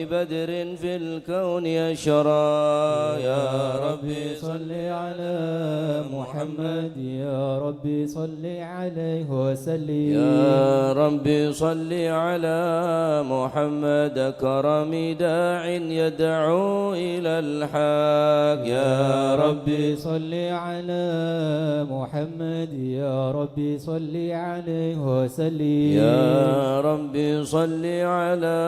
بدر في الكون يشرى. يا ربي صل على محمد يا ربي صل عليه وسلم. يا ربي صل على محمد كرم داع يدعو إلى الحق. يا ربي صل على محمد يا ربي صل عليه وسلم. يا ربي صل على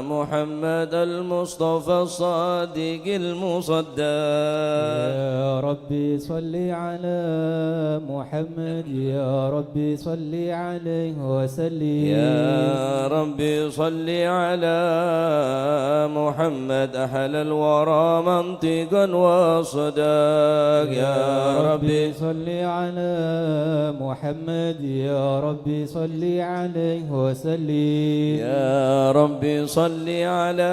محمد المصطفى الصادق المصدق. يا ربي صل على محمد يا ربي صل عليه وسلم. يا ربي صل على محمد أحل الورى منطقا وصداق. يا ربي صل على محمد يا ربي صل عليه وسلم. يا ربي صل على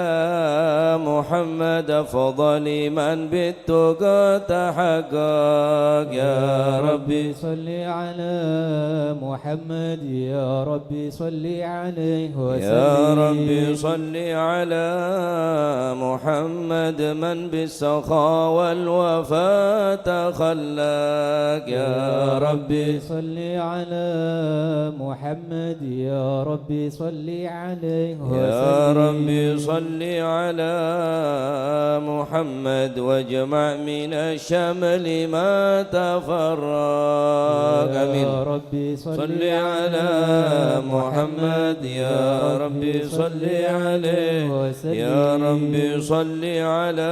محمد فضل من بالتقى تحقق. يا ربي صل على محمد يا ربي صل عليه وسلم. يا ربي صل على محمد من بالسخاء والوفاء تخلق. يا ربي صل على محمد يا ربي صل عليه وسلم. يا ربي صل على محمد واجمع من الشمل ما تفرق. يا ربي صل على محمد يا ربي صل عليه وسلم. يا ربي صل على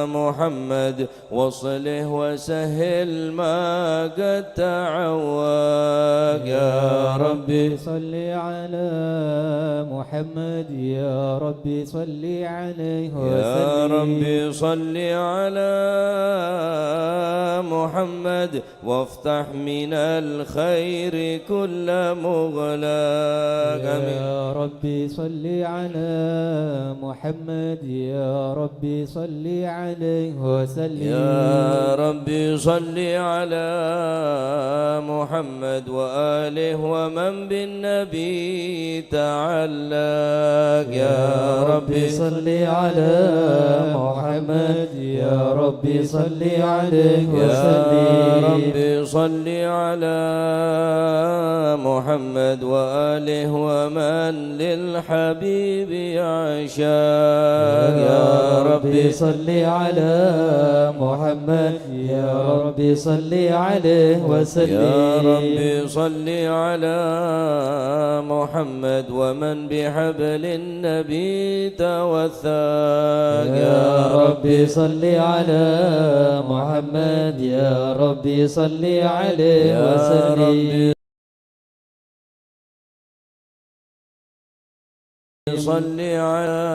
محمد وصله وسهل ما قد تعوق. يا ربي صل على محمد يا ربي صل عليه وسلم. يا ربي صل على محمد وافتح من الخير كل مغلاق. يا ربي صل على محمد يا ربي صل عليه وسلم. يا ربي صل على محمد وآله ومن بالنبي تعلق. يا ربي صل على محمد يا ربي صل عليه وسلم. يا ربي صل على محمد وآله ومن للحبيب يعشاق. يا ربي صل على محمد يا ربي صل عليه وسلم. يا ربي صل على محمد ومن بحبل النبي توثق. يا ربي صل على محمد يا ربي صل عليه وسلم. صل على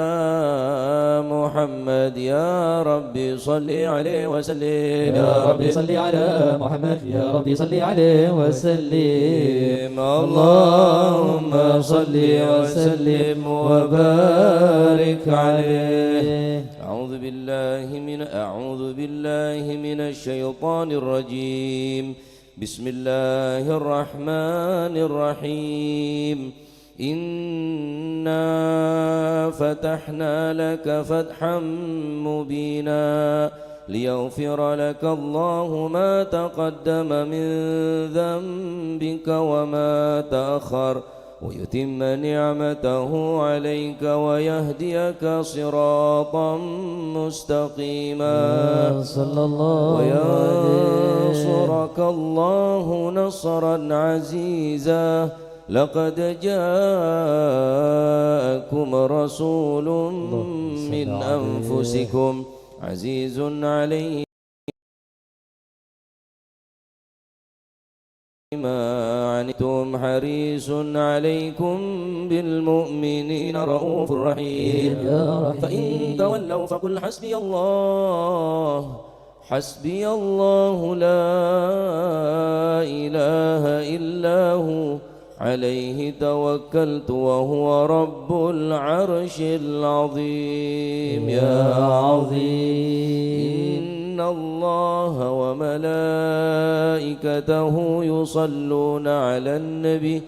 محمد يا ربي صل عليه وسلم. يا ربي صل على محمد يا ربي صل عليه وسلم. اللهم صل وسلم وبارك عليه. أعوذ بالله من الشيطان الرجيم. بسم الله الرحمن الرحيم. إنا فتحنا لك فتحا مبينا ليغفر لك الله ما تقدم من ذنبك وما تأخر ويتم نعمته عليك ويهديك صراطا مستقيما صلى الله وينصرك الله نصرا عزيزا. لقد جاءكم رسول من أنفسكم عزيز عليه ما عنتم حريص عليكم بالمؤمنين رؤوف رحيم. فإن تولوا فقل حسبي الله حسبي الله لا إله إلا هو عليه توكلت وهو رب العرش العظيم. يا عظيم إن الله وملائكته يصلون على النبي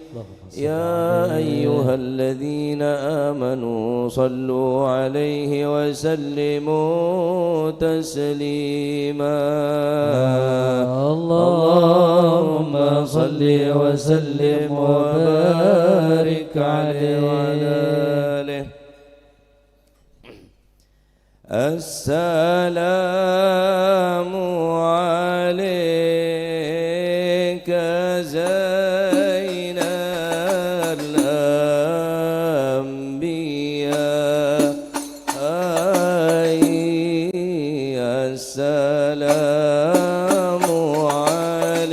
يا أيها الذين آمنوا صلوا عليه وسلموا تسليما اللهم صل وسلم وبارك عليه وعلى آله. السلام عليك زين الأنبياء السلام عليك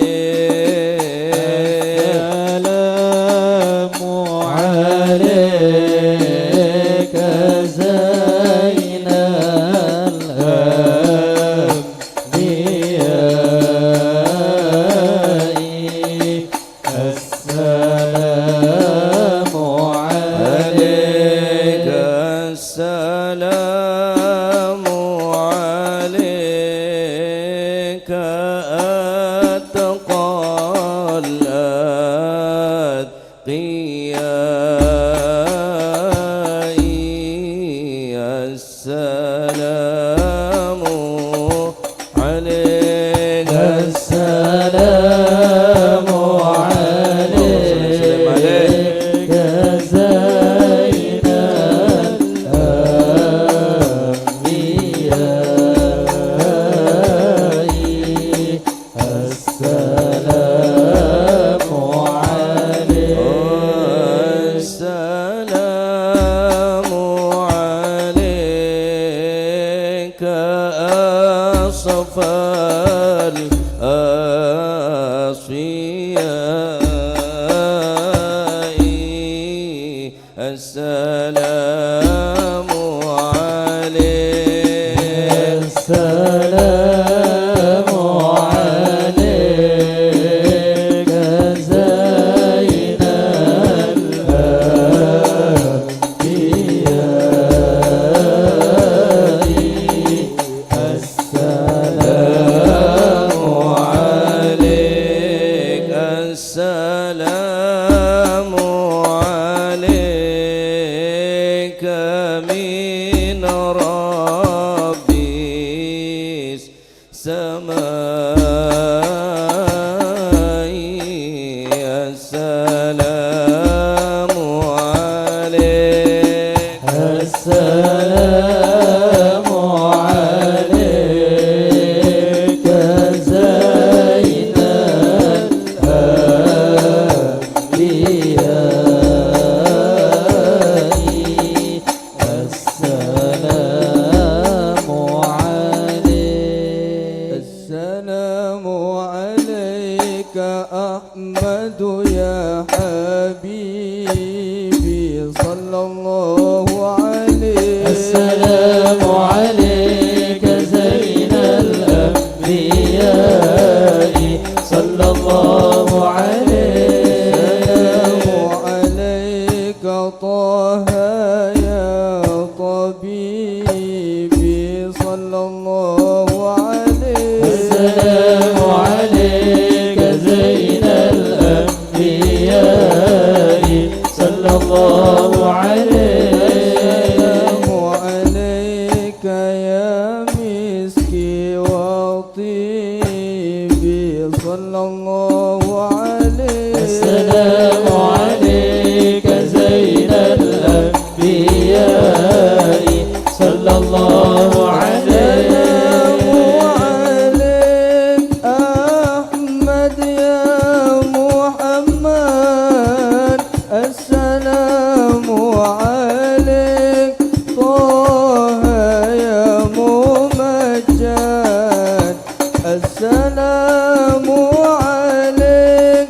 زين الأنبياء السلام عليك السلام عليك أتقى الأتقياء السلام عليك السلام عليك زين الأنبياء السلام عليك السلام عليك أصفى الأصفياء السلام عليك السلام عليك زين الأنبياء السلام عليك السلام عليك من ربي السماء السلام عليك السلام عليك زين الأنبياء السلام عليك السلام عليك أحمد يا حبيبي صلى الله عليه. السلام عليك زين الأنبياء صلى الله عليه. السلام عليك طه يا طبيبي صلى الله عليه. السلام عليك زين الأنبياء صلى الله عليه. السلام عليك يا مسكي وطيبي صلى الله عليه. السلام عليك زين الأنبياء صلى الله عليه. السلام عليك طه يا ممجد. السلام عليك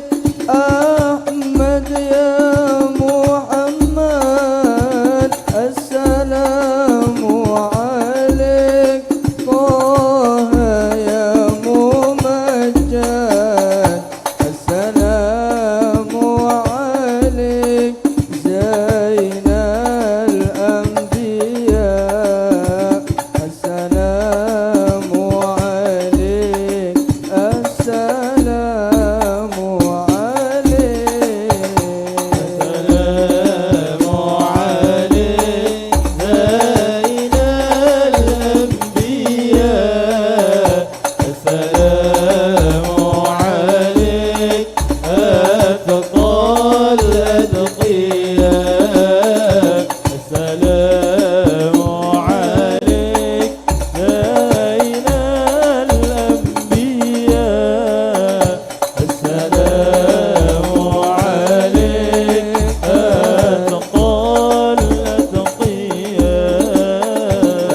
أحمد يا محمد. السلام عليك طه يا ممجد. السلام عليك زين الأنبياء. السلام عليك السلام عليك زين الأنبياء السلام عليك أتقى الأتقياء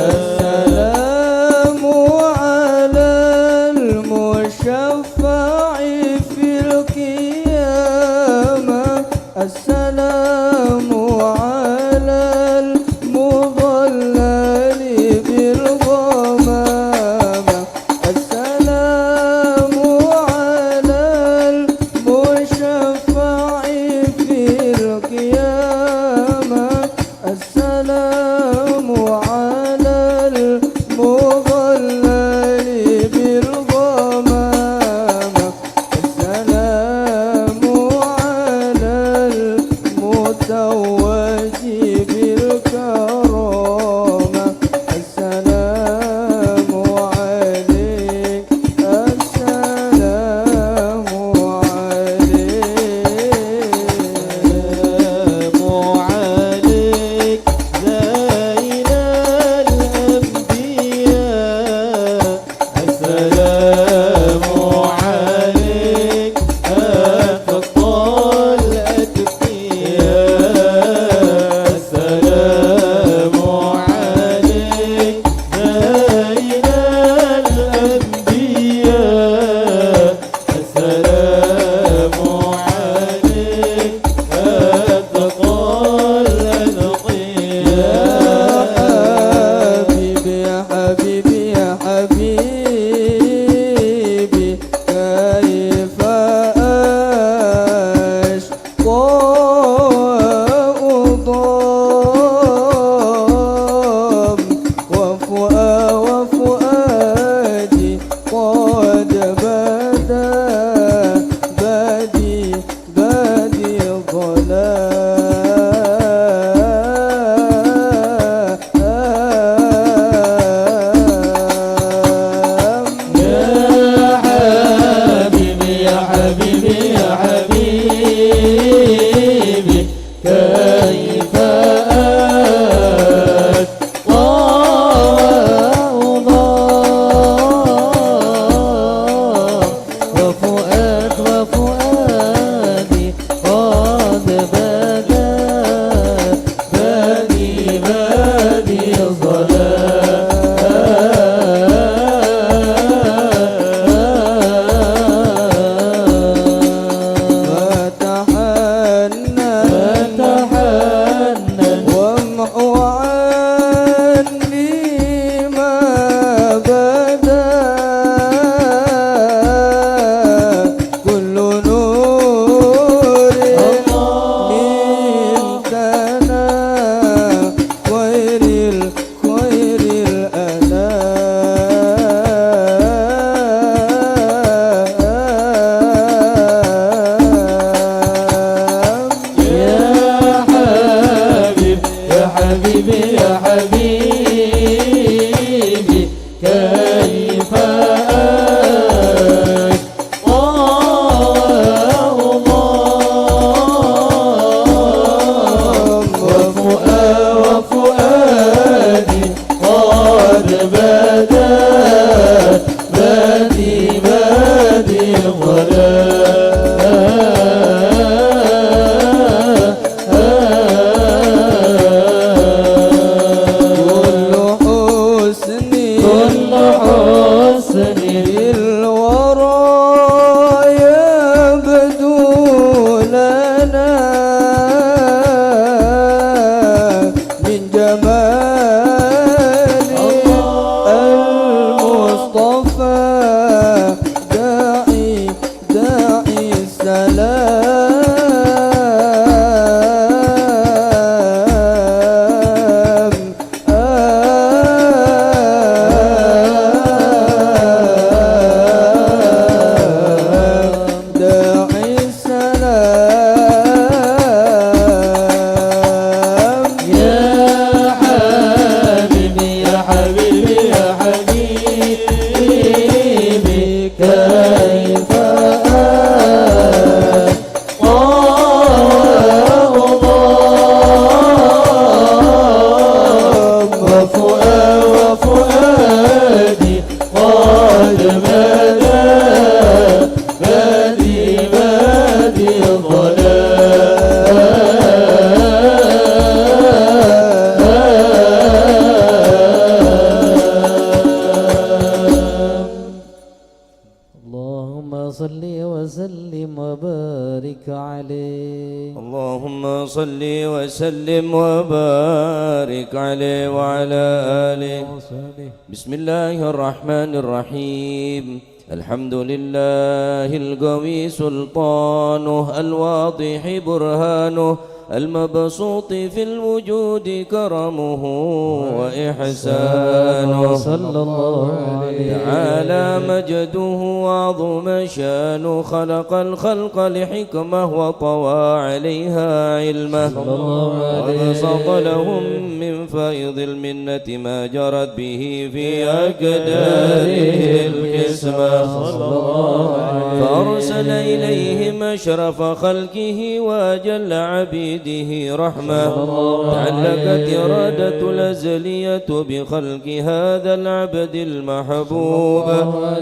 السلام على المشفع في القيامة السلام على المضلل بالغمامة السلام على المشفع في القيامة السلام على المضلل بالغمامة السلام على المتوج بالكرامة السلام عليك السلام عليك زين الأنبياء السلام عليك أتقى الأتقياء السلام عليك زين الأنبياء السلام عليك أتقى الأتقياء يا حبيبي يا حبيبي كيف أشقى وأضام وفؤادي قد بادي ظلام يا حبيبي يا حبيبي كيف أشقى وأضام وفؤادي قد بادي فتحنن وامحو عني ما بدا كل نور منكنا خير الأنام يا حبيبي يا حبيبي كيف أشقى وفؤادي قد بادي كل حسن الورى يبدو لنا من جمال المصطفى داعي السلام داعي السلام يا عليه. اللهم صل وسلم وبارك عليه وعلى آله. بسم الله الرحمن الرحيم. الحمد لله القوي سلطانه، الواضح برهانه، المبسوط في الوجود كرمه وإحسانه. صلى الله عليه. تعالى مجده وعظم شانه، خلق الخلق لحكمة وطوى عليها علمه، وبسط لهم من فيض المنة ما جرت به في أقداره القسمة. فأرسل إليهم أشرف خلقه وأجل عبيده رحمة. تعلقت إرادة الأزلية بخلق هذا العبد المحبوب،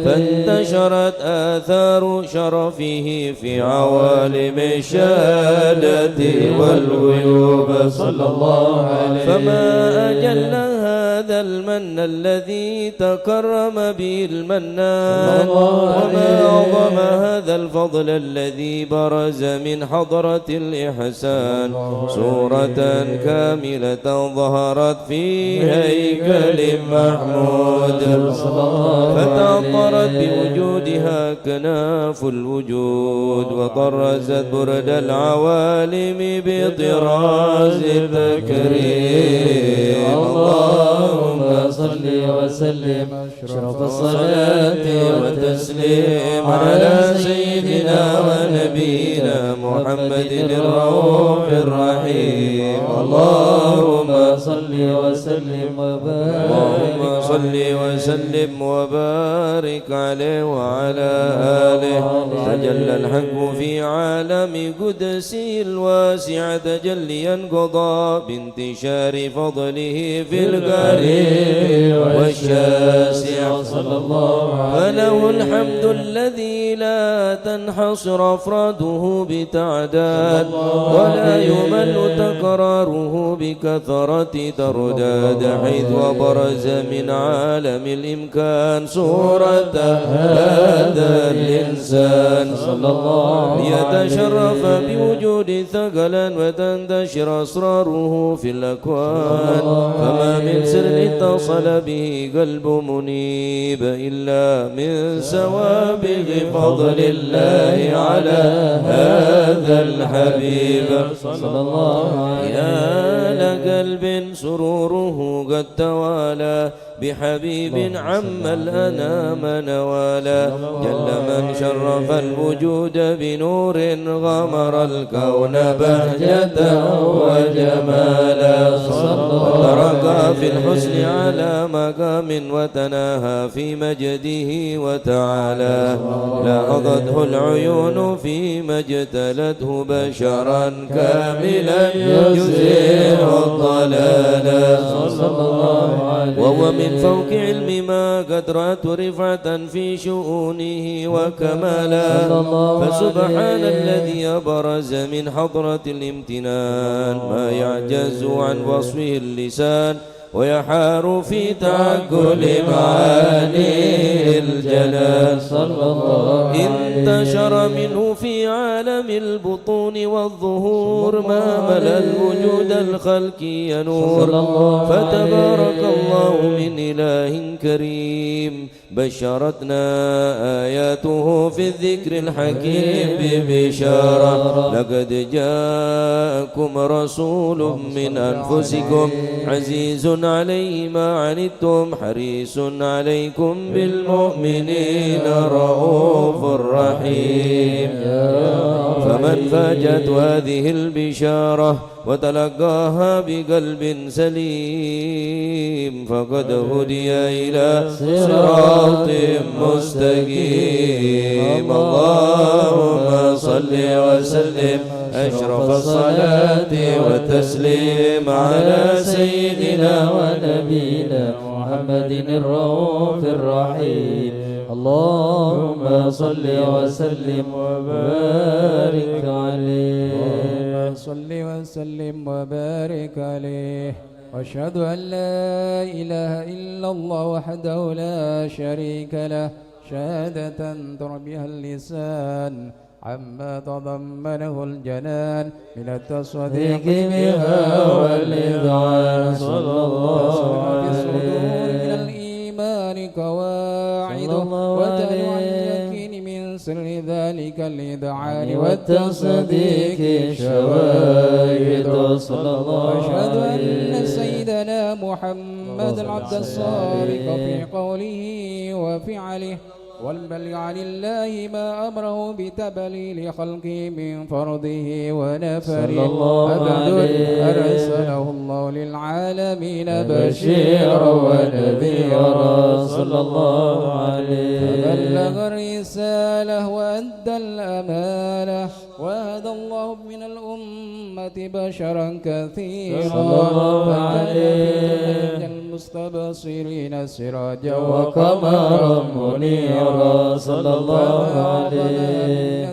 فانتشرت آثار شرفه في عوالم الشهادة والغيوب. صلى الله عليه. فما أجل هذا المن الذي تكرم به المنان، وما أعظم هذا الفضل الذي برز من حضرة الإحسان. صورة كاملة ظهرت في هيكل محمود، فتعطرت بوجودها كناف الوجود، وطرزت برد العوالم بطراز التكريم. اللهم صل وسلم أشرف الصلاة والتسليم على سيدنا ونبينا محمد الرؤوف الرحيم. اللهم صل وسلم وبارك، اللهم صل وسلم وبارك عليه وعلى آله. تجلى الحق في عالم قدسه الواسع تجليا قضى بانتشار فضله في القريب والشاسع. صلى الله عليه. فله الحمد الذي لا تنحصر أفراده بتعداد، ولا يمل تكراره بكثرة ترداد، حيث وبرز من عالم الإمكان صورة هذا الإنسان. صلى الله عليه. ليتشرف بوجود ثقلا وتنتشر أسراره في الأكوان. فما من سر اتصل به قلب منيب إلا من سوابغ فضل الله على هذا الحبيب. صلى الله عليه. يا لقلب سروره قد توالى بحبيب عم الأنام نوالا. جل من شرف الوجود بنور غمر الكون بهجة وجمالا. ترقى في الحسن على مقام وتناهى في مجده وتعالى. لاحظته العيون فيما اجتلته بشرا كاملا يزيل الضلال. صلى الله عليه. وهو من فوق علم ما قد رأت رفعة في شؤونه وكمالا. فسبحان الذي أبرز من حضرة الامتنان ما يعجز عن وصفه اللسان، ويحار في تعقل معاني الجلال. صلى الله عليه. انتشر منه في عالم البطون والظهور ما ملأ الوجود الخلقي نور. فتبارك الله من إله كريم بشرتنا آياته في الذكر الحكيم ببشارة. لقد جاءكم رسول من أنفسكم عزيز عليه ما عنتم حريص عليكم بالمؤمنين رؤوف رحيم. فمن فاجت هذه البشارة وتلقاها بقلب سليم فقد هدي إلى صراط مستقيم. اللهم صل وسلم أشرف الصلاة والتسليم على سيدنا ونبينا محمد الرؤوف الرحيم. اللهم صل وسلم وبارك عليه. اللهم صل وسلم وبارك عليه. واشهد أن لا إله إلا الله وحده لا شريك له شهادة تربيها اللسان عما تضمنه الجنان من التصديق بها والإذعان صلى الله في الصدور عليه من الإيمان قواعد وتلو عن اليقين من سر ذلك الإذعان والتصديق شواهد صلى الله أشهد عليه أن سيدنا محمد العبد الصادق في قوله وفعله والبلغ لله ما أمره بتبليل خلقه من فرضه ونفره عبد أرسله الله للعالمين بشيرا ونذيرا صلى الله عليه فبلغ الرسالة وأدى الأمانة وهدى الله من الأمة بشرا كثيرا صلى الله عليه المستبصرين سراجا وقمرا منيرا صلى الله عليه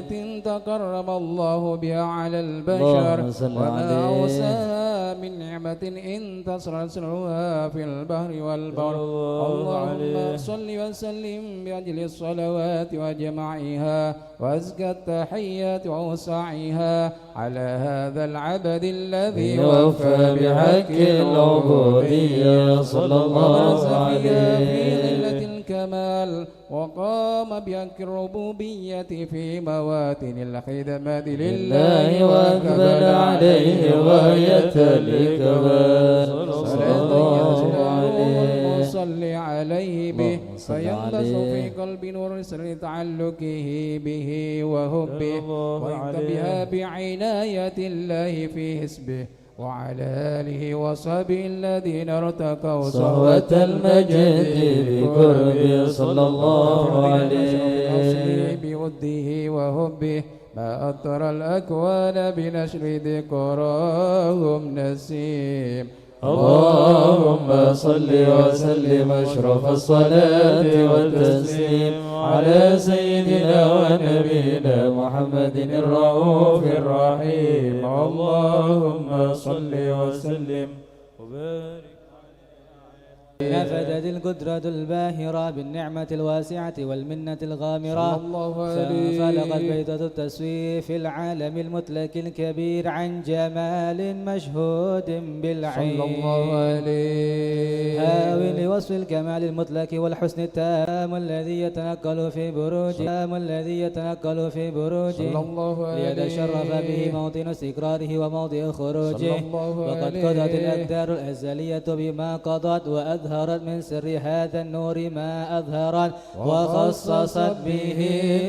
تكرم الله بها على البشر وما أوساها من نعمة إن تسرسلها في البحر والبر اللهم صل وسلم بأجل الصلوات وجمعها وأزكى التحيات وأوسعها على هذا العبد الذي وفى بحق العبودية صلى الله عليه في ظلة الكمال وقام بحق الربوبية في مواتن الخدمة لله وأقبل عليه غاية الإكبار صلى الله عليه صل عليه به فينبث في قلب نور سر تعلقه به وحبه وينتبه بعناية الله في حسبه وعلى آله وصحبه الذين ارتقوا صهوة المجد بقربه صلى الله عليه بوده وحبه ما أطر الأكوان بنشر ذكراهم نسيم اللهم صل وسلم أشرف الصلاة والتسليم على سيدنا ونبينا محمد الرؤوف الرحيم اللهم صل وسلم وبارك نفدت القدرة الباهرة بالنعمة الواسعة والمنة الغامرة فانفلقت بيضة التسويف في العالم المتلك الكبير عن جمال مشهود بالعين صلى الله عليه هاوي لوصف الكمال المطلق والحسن التام الذي يتنقل في بروجه صلى الله عليه ليتشرف به موطن استقراره وموضع خروجه وقد قضت الأقدار الأزلية بما قضت وأظهرت من سر هذا النور ما أظهرت وخصصت به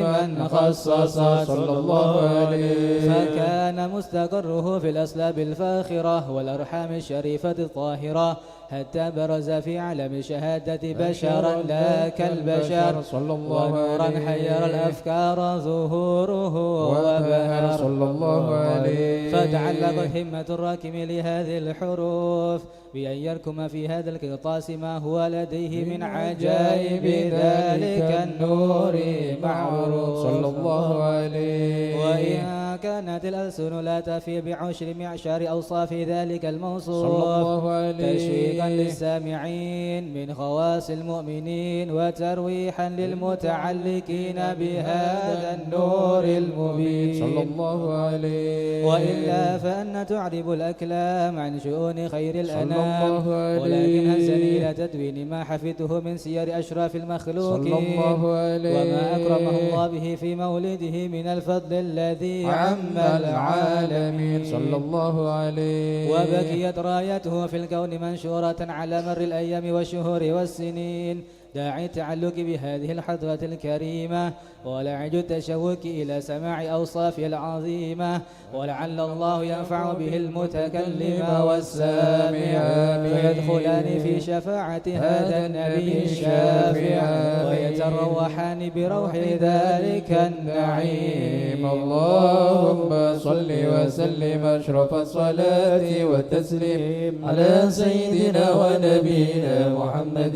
من خصص صلى الله عليه فكان مستقره في الأسلاب الفاخرة والأرحام الشريفة الطاهرة حتى برز في عالم الشهادة بشرا لا كالبشر صلى الله ونورا حير الأفكار ظهوره وبهر صلى الله عليه فتعلقت همة الراكم لهذه الحروف بأن يركم في هذا القرطاس ما هو لديه من عجائب ذلك النور معروف صلى الله عليه وإن كانت الألسن لا تفي بعشر معشار أوصاف ذلك الموصوف صلى الله عليه تشويقا للسامعين من خواص المؤمنين وترويحا للمتعلقين بهذا النور المبين صلى الله عليه وإلا فأن تعرب الأكلام عن شؤون خير الأنام الله ولكن هزني إلى تدوين ما حفظته من سير أشراف المخلوقين صلى الله عليه وما أكرمه الله به في مولده من الفضل الذي عم العالمين صلى الله عليه وبكيت رايته في الكون منشورة على مر الأيام والشهور والسنين داعي التعلق بهذه الحضرة الكريمة ولعج التشوق إلى سماع أوصافه العظيمة ولعل الله ينفع به المتكلم والسامع فيدخلان في شفاعة هذا النبي الشافع ويتروحان بروح ذلك النعيم اللهم صل وسلم أشرف الصلاة والتسليم على سيدنا ونبينا محمد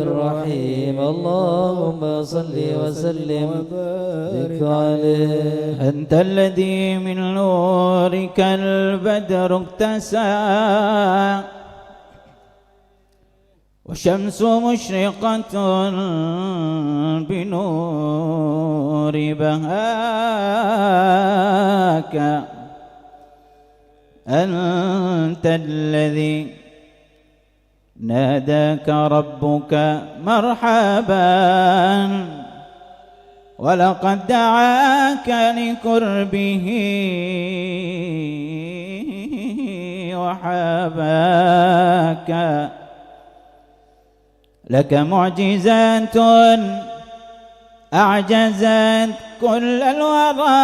الرحيم اللهم صل وسلم وبارك عليه أنت الذي من نورك البدر اكتسى والشمس مشرقة بنور بهاك أنت الذي ناداك ربك مرحبا ولقد دعاك لقربه وحباك لك معجزات أعجزت كل الورى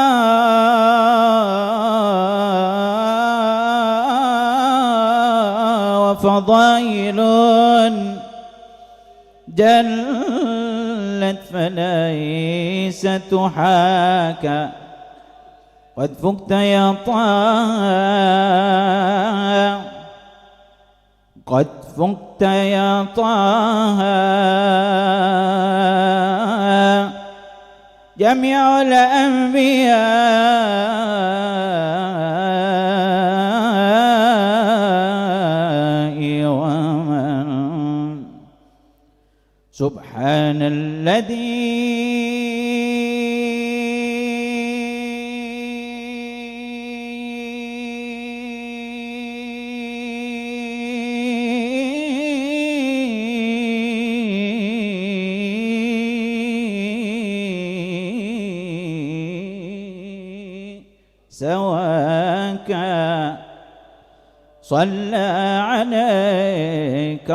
وفضائل جلت فليس تحاكى قد فقت يا طه قد فقت يا طه جميع الأنبياء ومن سبحان سواك صلى عليك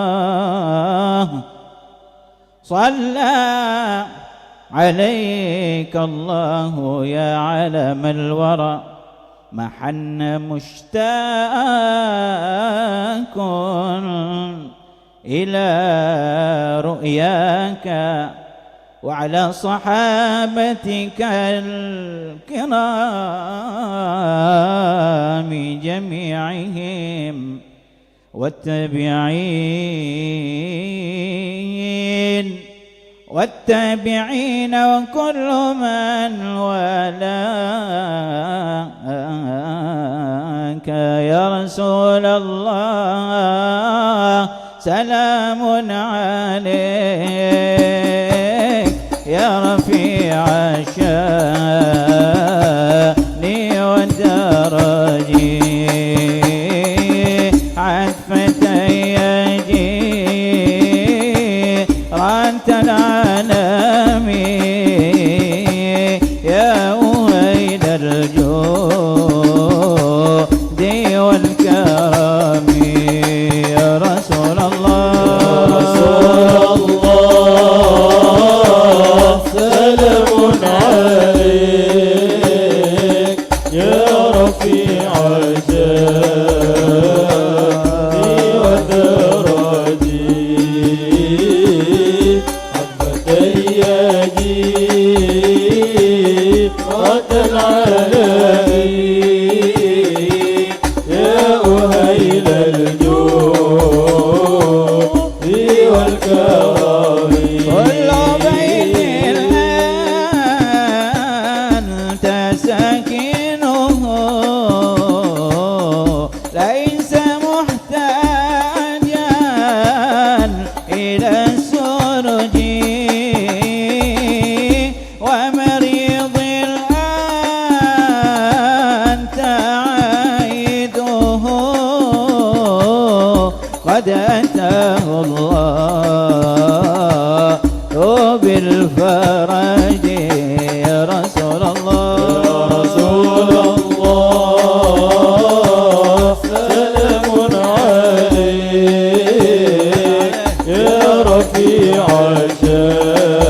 الله صلى عليك الله يا علم الورى محن مشتاق إلى رؤياك وعلى صحابتك الكرام جميعهم والتابعين وكل من والاك يا رسول الله سلام عليك يا رفيع الشان والدرج عفت رانت العالم يا ويل الجود والكرم يا رسول الله سلام عليك يا رفيع الجاه ودرجي حبتي رد العالمين يا أهيل الجود والكرم كل بيت أنت ساكنه ليس محتاجا إلى السرج ومريض أنت عائده قد أتاه الله بالفرج يا رسول الله يا رسول الله سلام عليك يا رفيع الشان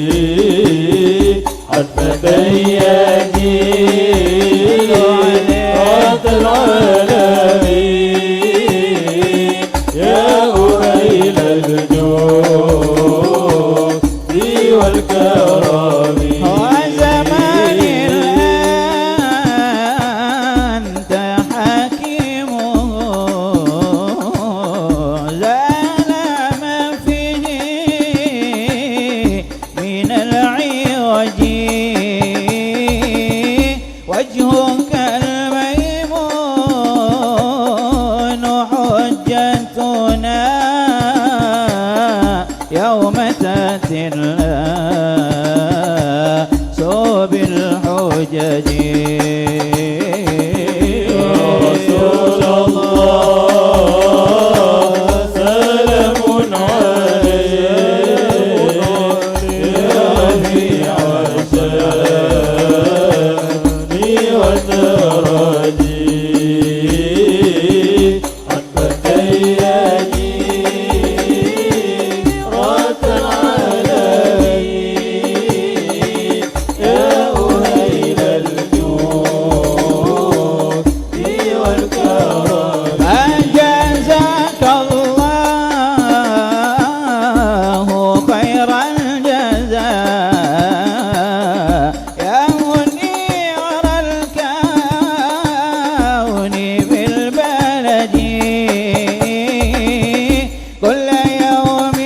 ودرجي حتى بيدي رد العالمين يا أهيل الجود والكرم وزمان أنت حكيم زال يوم تأتي الناس بالحجج يا رسول الله سلام عليك يا رفيع شاني ودرجي حبك يدي رات العالمين يا أهيل الجود والكرم أجزاك الله خير الجزاء يا منير الكون بالبلد كل يوم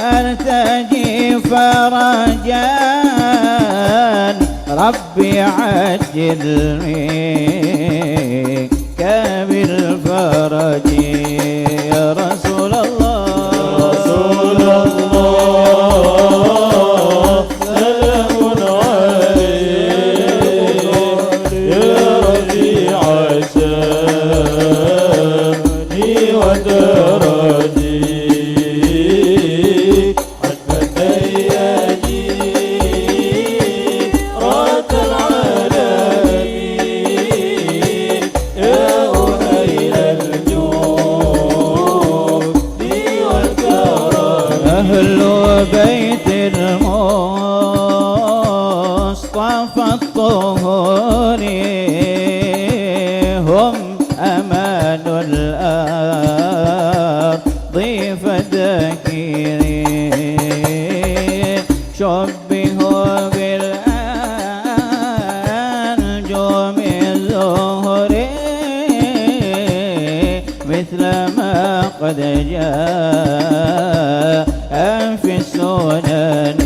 نرتجي فرجا ربي عجل منك بالفرج يا رسول الله رسول الله سلام عليك يا رفيع شاني ودرجي حبك يدي رات العالمين يا أهيل الجود والكرم أهل بيت المصطفى الطهور هم أمان الأرض فذاكرين شبهوا بالأنجم الزهري مثل ما قد جاء في السنن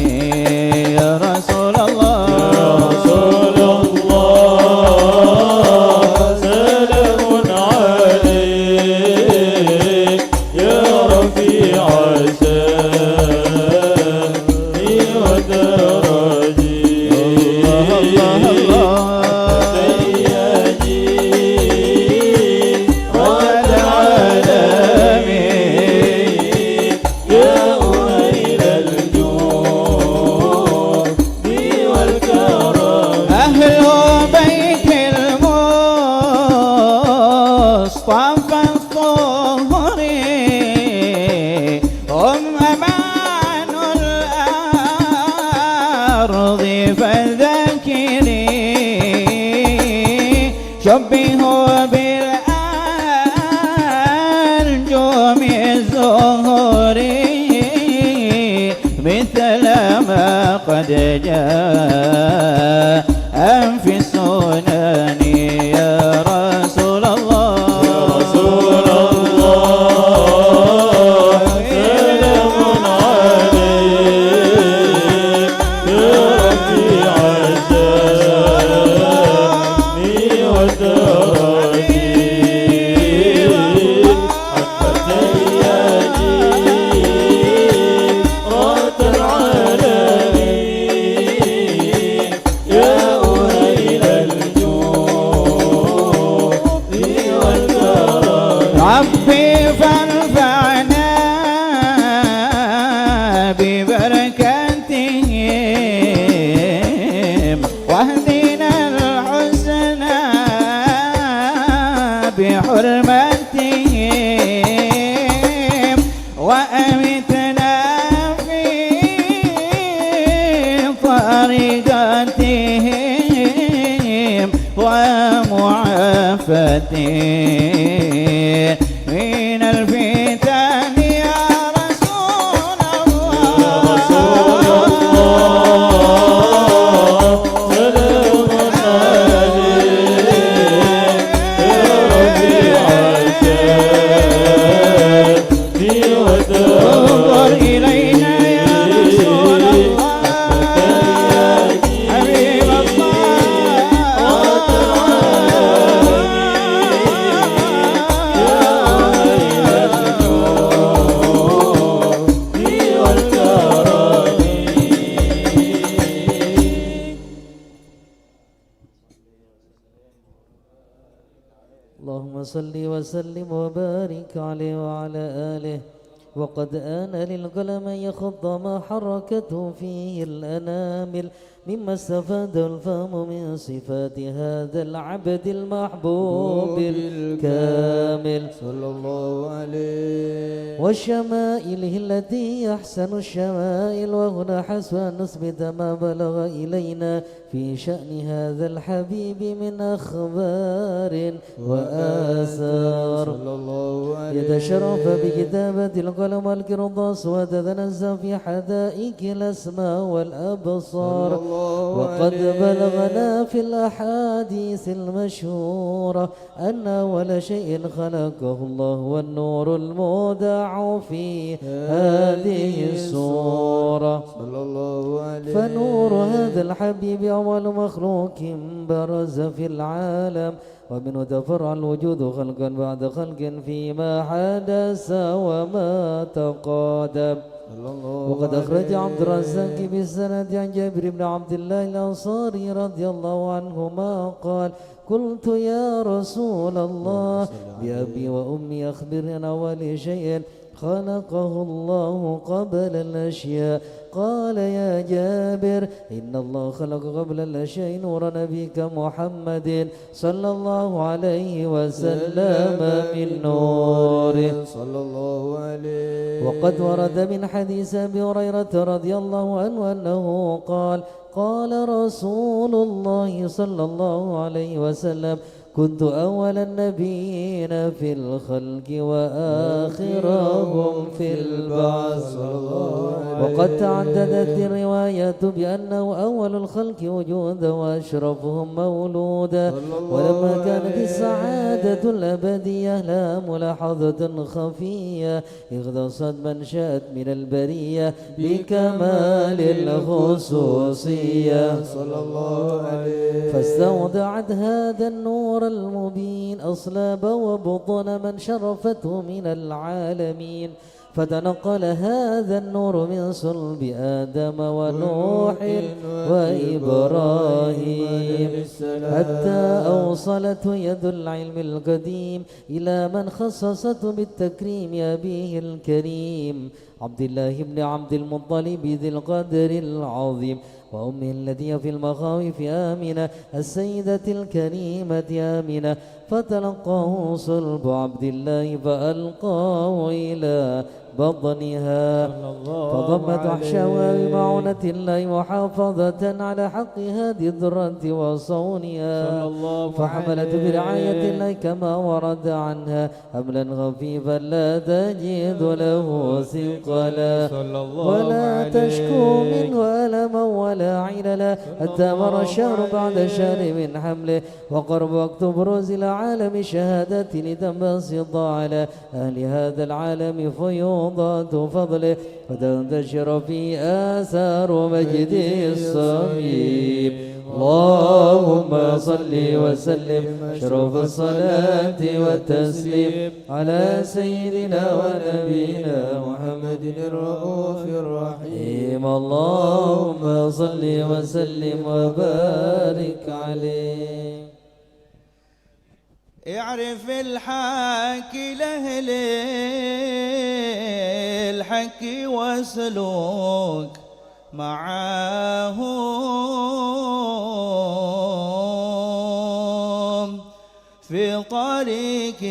يا رسول الله يا رسول الله سلام عليك يا رفيع شاني ودرجي تيجي رد العالمين يا أهيل الجود والكرم أهل بيت المصطفى الطهر هم أمان الأرض فالذاكرين شبهوا بالأنجم الزهري مثل ما قد جاء في السنن يا رسول الله يا رسول الله سلام عليك يا رفيع شاني ودرجي حبك يدي رات العالمين يا أهيل الجود والكرم ربي فارفعنا ببركاتهم واهدنا الحسنى بحرمتهم وأمتنا في طريقتهم ومعافتهم من الفتن يا رسول الله سلام عليك يا رفيع شاني انظر ودرجي إلينا يا رسول الله حبيب الله صل وسلم وبارك عليه وعلى آله. وقد آن للقلم أن يخض ما حركته فيه الأنامل مما استفاد الفهم من صفات هذا العبد المحبوب الكامل صلى الله عليه وشمائله التي أحسن الشمائل. وهنا حسب أن نثبت ما بلغ إلينا في شأن هذا الحبيب من أخبار وآثار. صلى الله عليه يتشرف بكتابة القلم والقرطاس وتتنزه في حدائق الأسماء والأبصار. وقد بلغنا في الأحاديث المشهورة أن أول شيء خلقه الله والنور المودع في هذه السورة. صلى الله عليه فنور هذا الحبيب أول مخلوق برز في العالم ومنه تفرع الوجود خلقا بعد خلق فيما حدث وما تقادم. وقد أخرج عبد الرزاق بالسند عن جابر بن عبد الله الأنصاري رضي الله عنهما قال: قلت يا رسول الله بأبي وأمي أخبرني عن أول شيء خلقه الله قبل الأشياء. قال: يا جابر إن الله خلق قبل الأشياء نور نبيك محمد صلى الله عليه وسلم من نوره صلى الله عليه. وقد ورد من حديث أبي هريرة رضي الله عنه أنه قال: قال رسول الله صلى الله عليه وسلم: كنت أول النبيين في الخلق وآخرهم في البعث. وقد تعددت الروايات بأنه أول الخلق وجودا وأشرفهم مولودا. ولما كانت السعادة الأبدية لا ملاحظة خفية اختصت من شاءت من البرية بكمال الخصوصية صلى الله عليه. فاستودعت هذا النور المبين أصلاب وبطن من شرفته من العالمين. فتنقل هذا النور من صلب آدم ونوح وإبراهيم حتى أوصلته يد العلم القديم إلى من خصصته بالتكريم أبيه الكريم عبد الله بن عبد المطلب ذي القدر العظيم وأمه التي في المخاوف آمنة السيدة الكريمة آمنة. فتلقاه صلب عبد الله فألقاه إلى بطنها فضمت وحشها بمعونة الله محافظة على حق هذه الذرة وصونها فحملت برعاية الله كما ورد عنها حملا خفيفا لا تجد له ثقلا ولا تشكو منه ألما ولا عللا حتى مر الشهر بعد شهر من حمله وقرب وقت بروز العالم شهادة لتنبسط على أهل هذا العالم فيوضات فضله وتنتشر في آثار مجد الصميم. اللهم صل وسلم أشرف الصلاة والتسليم على سيدنا ونبينا محمد الرؤوف الرحيم. اللهم صل وسلم وبارك عليه. اعرف الحق لأهل الحق واسلوك معاهم في طريق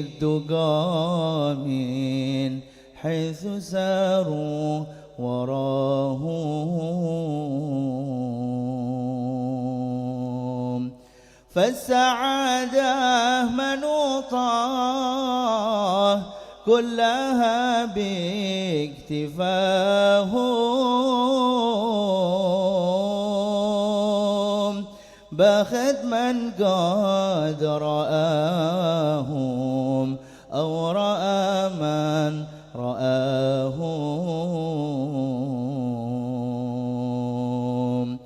التقى من حيث ساروا وراهم. فالسعادة منوطة كلها باكتفاهم بخت من قد رآهم أو رأى من رآهم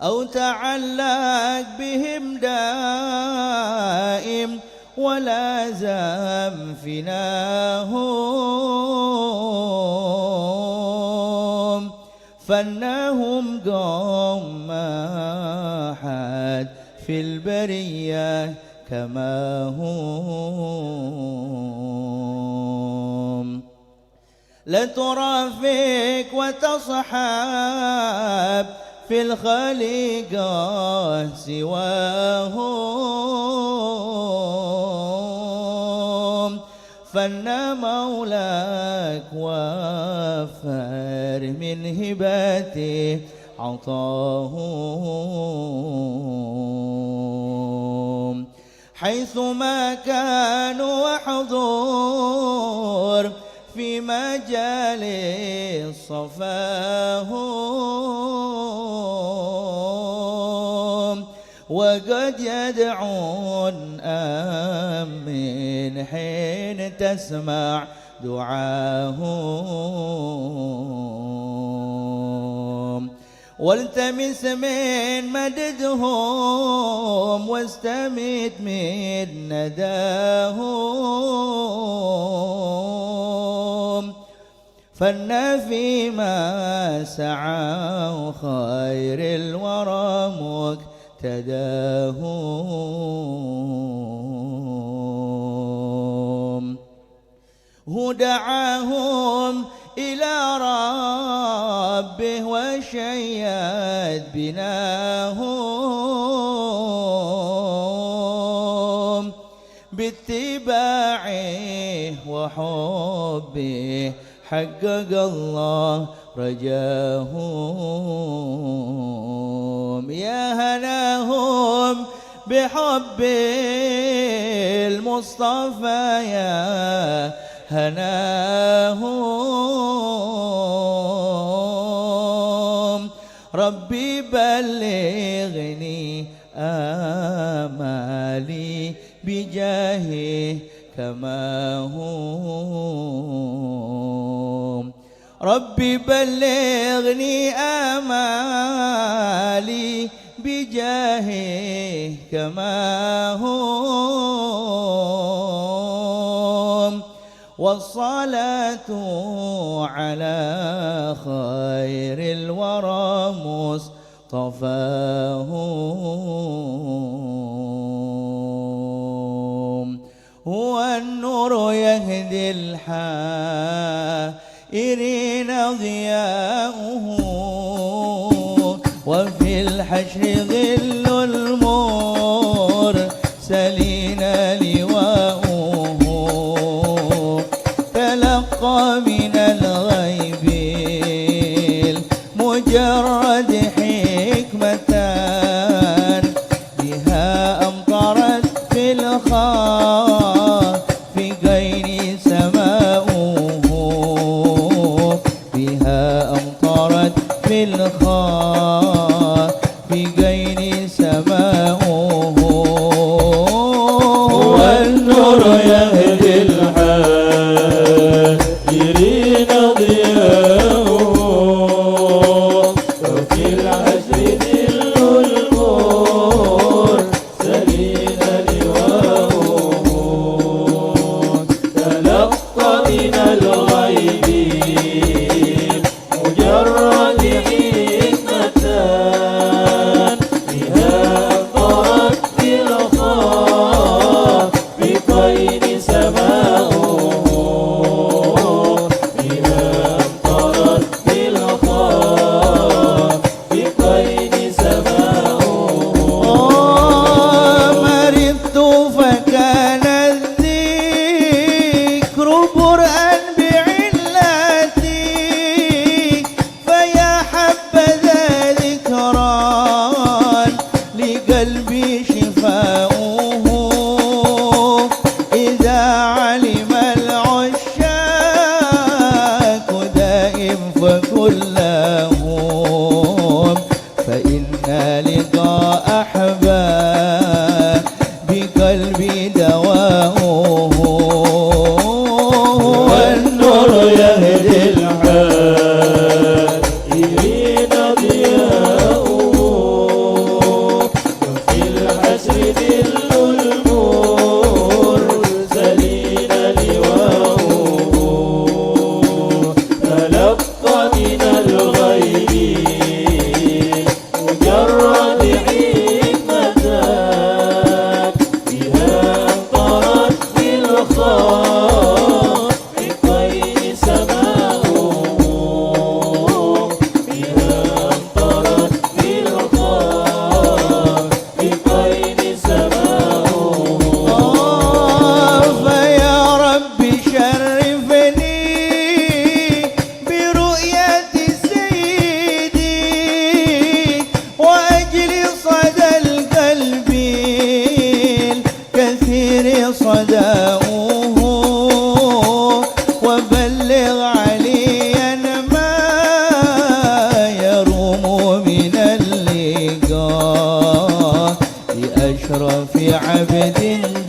أو تعلق بهم دائم ولازم فناهم فنهم قوم ما حد في البرية كما هم لا ترافق وتصحاب في الخليقة سواهم فن مولاك وافر من هباته عطاهم حيثما كانوا وحضور في مجال صفاهم وقد يدعون آمين حين تسمع دعاهم والتمس من مددهم واستمد من نداهم فن فيما سعوا خير الورى مقتداهم هو دعاهم إلى ربه وشيد بناهم باتباعه وحبه حقق الله رجاهم يا هناهم بحب المصطفى يا هناهم ربي بلغني آمالي بجاهه كما هم ربي بلغني آمالي بجاهه كما هم والصلاة على خير الورى مصطفاهم هو النور يهدي الحائرين ضياؤه وفي الحشر ظل المرسلين لواؤه تلقى من الغيب المجرد حكمة بها أمطرت في الخافقين سماؤه بها أمطرت في الخافقين سماؤه والنور يهدي الحائرين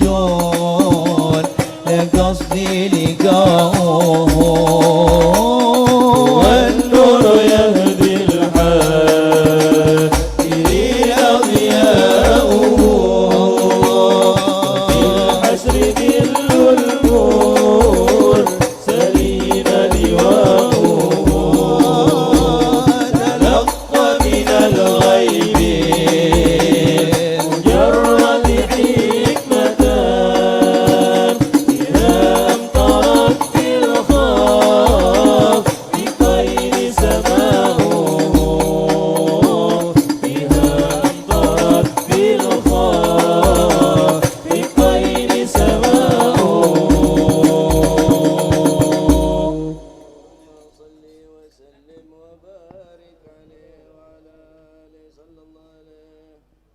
جون قصدي لقاؤه والنور يهدي الحائرين أضياؤه في الحشر ذل المرسلين لواؤه تلقى من الغيب مجرد حكمة إذا أمطرت في الخاف بخير سماؤه إذا أمطرت في الخاف بخير سماؤه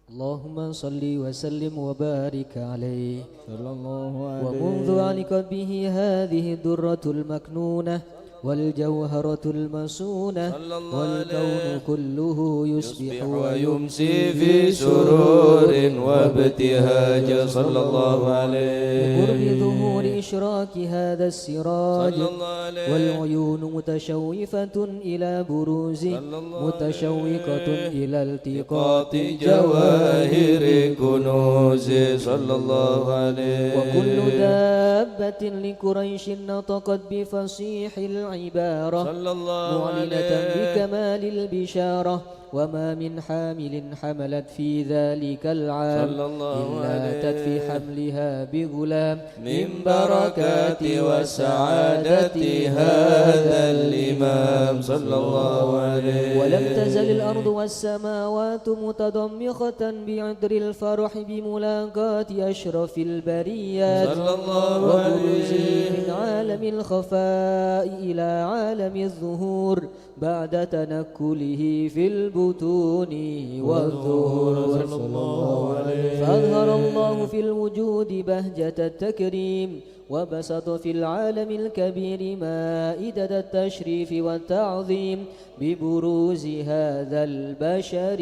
اللهم صل وسلم وبارك عليه صلى الله عليه ومنذ علقت به هذه الدرة المكنونة والجوهرة المسونة والكون كله يصبح ويمسي في سرور وابتهاج صلى الله عليه بقرب ظهور إشراك هذا السراج صلى الله عليه والعيون متشوفة إلى بروزه متشوقة إلى التقاط جواهر كنوز صلى الله عليه وكل دابة لقريش نطقت بفصيح العبارة صلى الله معلنة عليه بكمال البشارة وما من حامل حملت في ذلك العام صلى الله إلا عليه أتت في حملها بغلام من بركات وسعادة هذا الإمام صلى الله عليه ولم تزل الأرض والسماوات متضمخة بعطر الفرح بملاقاة أشرف البريات صلى الله وبروزه عليه من عالم الخفاء إلى عالم الظهور بعد تنكله في البطون والظهور صلى الله عليه فأظهر الله في الوجود بهجة التكريم وبسط في العالم الكبير مائدة التشريف والتعظيم ببروز هذا البشر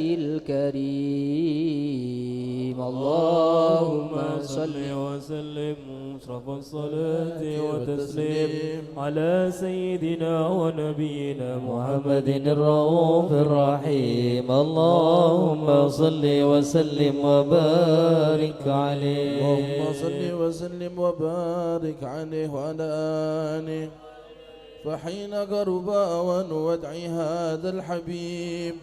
الكريم اللهم صل وسلم مشرف الصلاة وتسليم على سيدنا ونبينا محمد الرؤوف الرحيم اللهم صل وسلم وبارك عليه اللهم صل وسلم وبارك عليه وعلى آله فحين قرب أوان ودع هذا الحبيب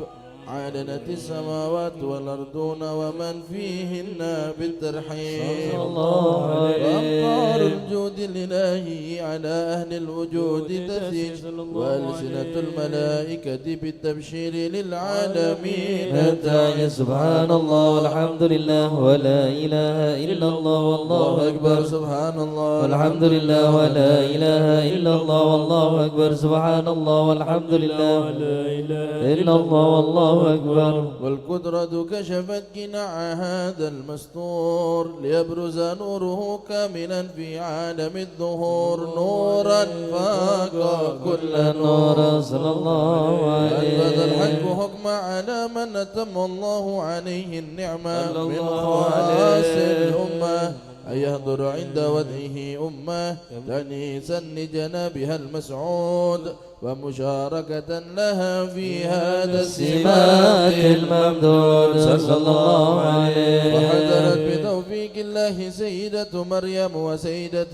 عالنت السماوات والأرضون ومن فيهن بالترحيب صلى الله عليه وأمطار الجود الإلهي على أهل الوجود تسيل وألسنة الملائكة بالتبشير للعالمين نتاج سبحان الله والحمد لله ولا إله إلا الله والله أكبر سبحان الله والحمد لله ولا إله إلا الله والله أكبر سبحان الله والحمد لله إلا الله والله أكبر والقدرة كشفت قناع هذا المستور ليبرز نوره كاملا في عالم الظهور نورا فاق كل النور صلى الله عليه أنفذ الحق حكم على من أتم الله عليه النعمة من خواص الأمة أن يحضر عند ودعه أمة تأنيسا لجنابها المسعود ومشاركة لها في هذا السمات الممدود صلى الله عليه وحضرت بتوفيق الله سيدة مريم وسيدة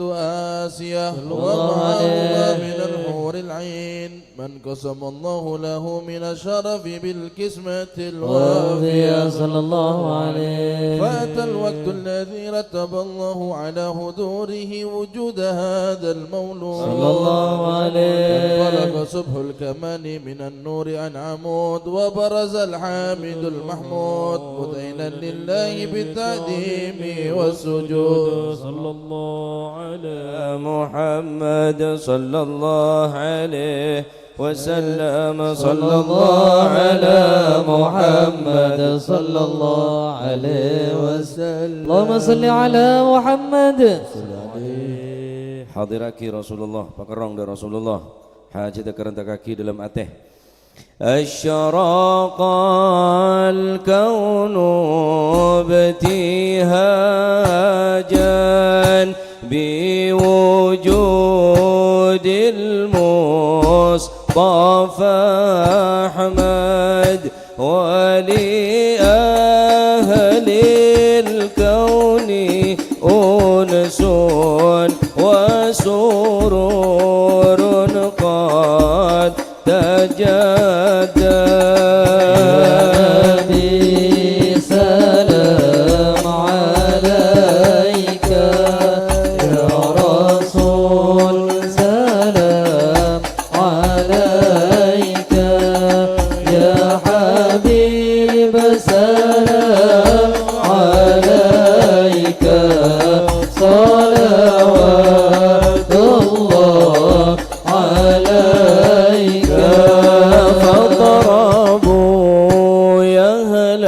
آسيا ومعهما من الحور العين من قسم الله له من الشرف بالقسمة الوافية صلى الله عليه فأتى الوقت الذي رتب الله على حضوره وجود هذا المولود صلى الله عليه انطلق صبح الكمال من النور عن عمود وبرز الحامد المحمود مذعنا لله بالتعظيم والسجود صلى الله على محمد صلى الله عليه وسلم صلى الله على محمد صلى الله عليه وسلم اللهم صل على محمد Hadiraki Rasulullah pakarong dari Rasulullah hajat kerenta kaki dalam ateh أشرق الكون ابتهاجا بوجود المصطفى أحمد ولأهل الكون أنس وسرور قد تجدد. سلام عليك يا رسول سلام عليك يا حبيب سلام عليك صلوات الله عليك. فاضربوا يا أهل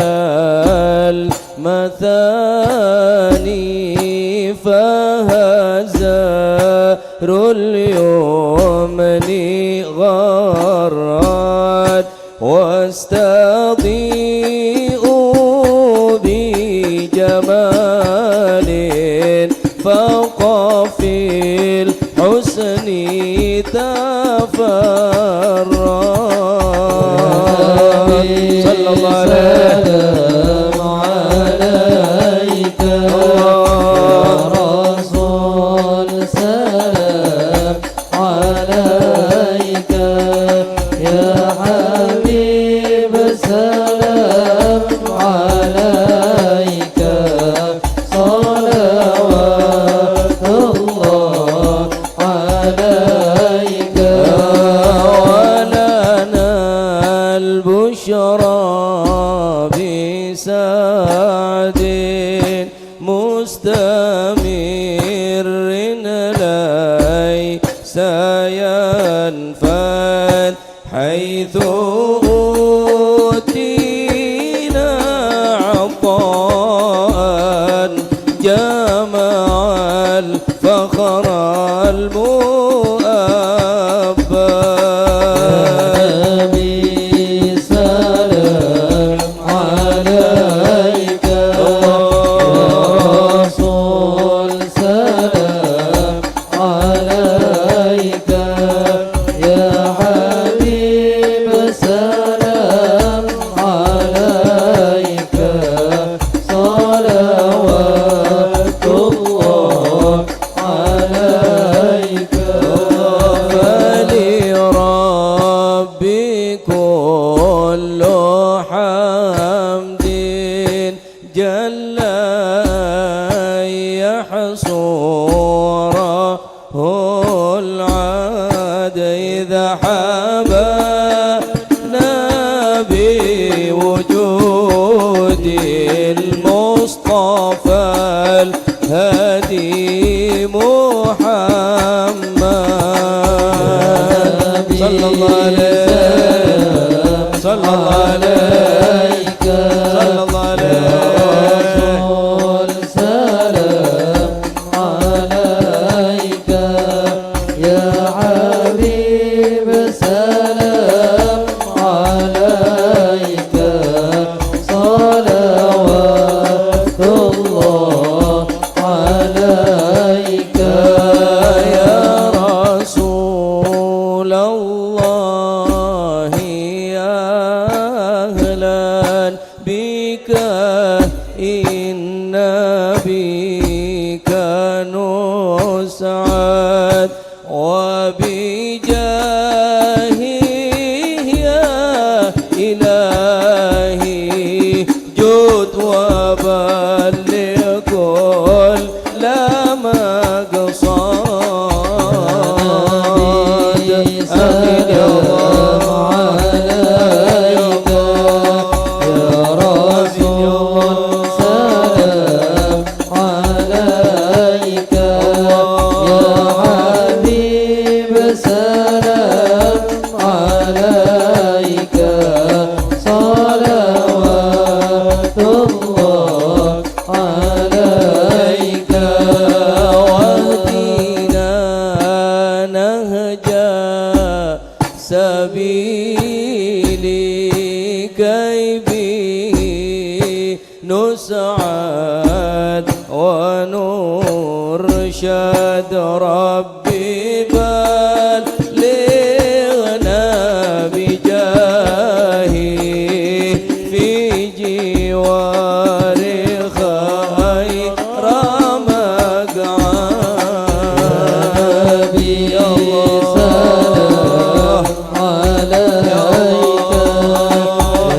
المثاني فهزار اليمن غرات واستضيئوا بجمال فوق في الحسن تفرد. صلى الله عليك يا رسول سلام عليك يا حبيب سلام عليك صلوات الله عليك. ولنا البشرى بسعد مستمر ليس ينفد حيث أوتينا عطاء جمع الفخر المؤبد. سلام عليك يا رسول سلام عليك يا حبيب سلام عليك صلوات الله عليك. فلرب كل حمد جل يحصره العاد إذا حبانا بوجود المصطفى الهادي محمد. صلى الله عليه صلى الله عليك صلى الله عليه. سلام عليك يا حبيب سلام عليك صلوات الله عليك. يا رسول الله يا أهلا بك إن بك نسعد وبجاهه يا إلهي جد وبلغ كل مقصد. آمين يا الله عليك يا رسول سلام عليك يا حبيب سلام عليك صلوات الله عليك. واهدنا نهج سبيل لكي به نسعد ونرشد ربي بلغنا بجاهه في جوار خير مقعد يا الله عليك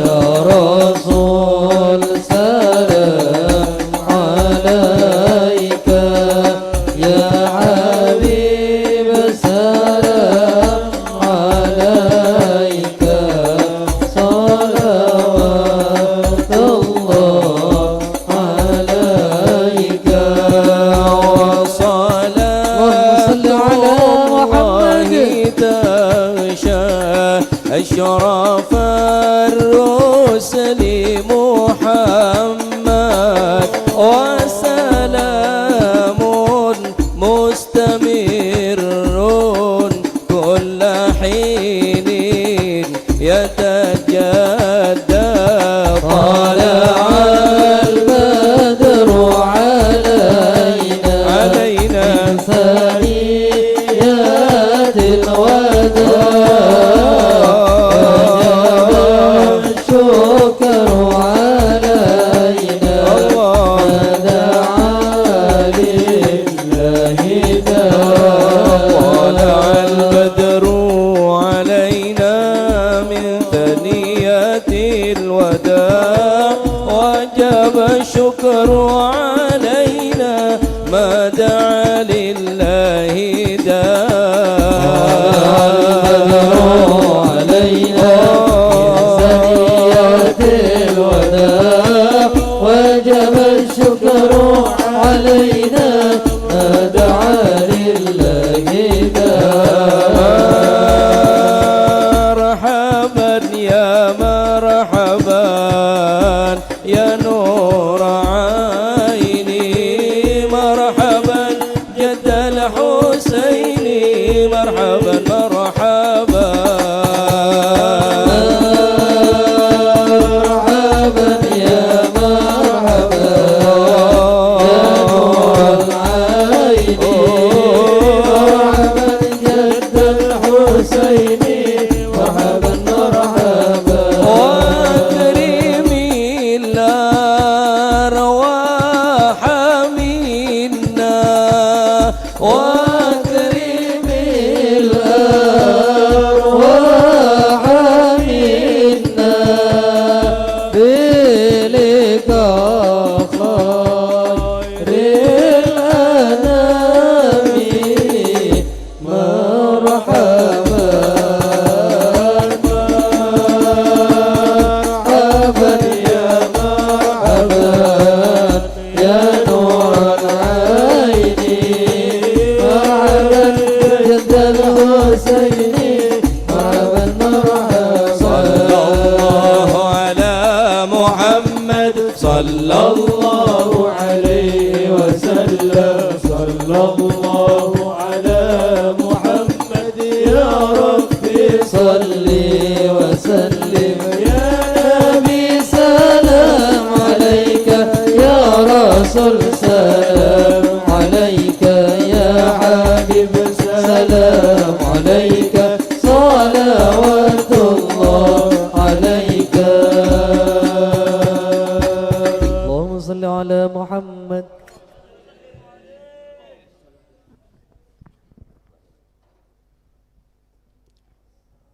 يا رسول سلام عليك يا حبيب سلام عليك صلوات الله عليك وصلاة الله تغشى أشرف الرسل محمد وسلام مستمر كل حين يتجدد طلع البدر علينا من ثنيات الوداع الشكر علينا دعا لله طلع البدر علينا من ثنيات الوداع وجب الشكر علينا ما دعا لله علينا ثنيات الوداع وجب الشكر علينا ما دعا لله مرحبا يا مرحبا يا نور عيني مرحبا جد الحسين مرحبا مرحبا مرحبا يا مرحبا يا نور العين مرحبا جد الحسين مرحبا مرحبا واكرمي الأرواح منا واكرمي الأرواح منا بلقاء خير الأنام مرحبا مرحبا يا مرحبا يا نور العين مرحبا جد الحسين مرحبا مرحبا صلى الله على محمد صلى الله عليه وسلم صلى الله على محمد يا ربي صل وسلم يا نبي سلام عليك يا رسول سلام عليك يا حبيب سلام عليك صلوات الله عليك اللهم صل على محمد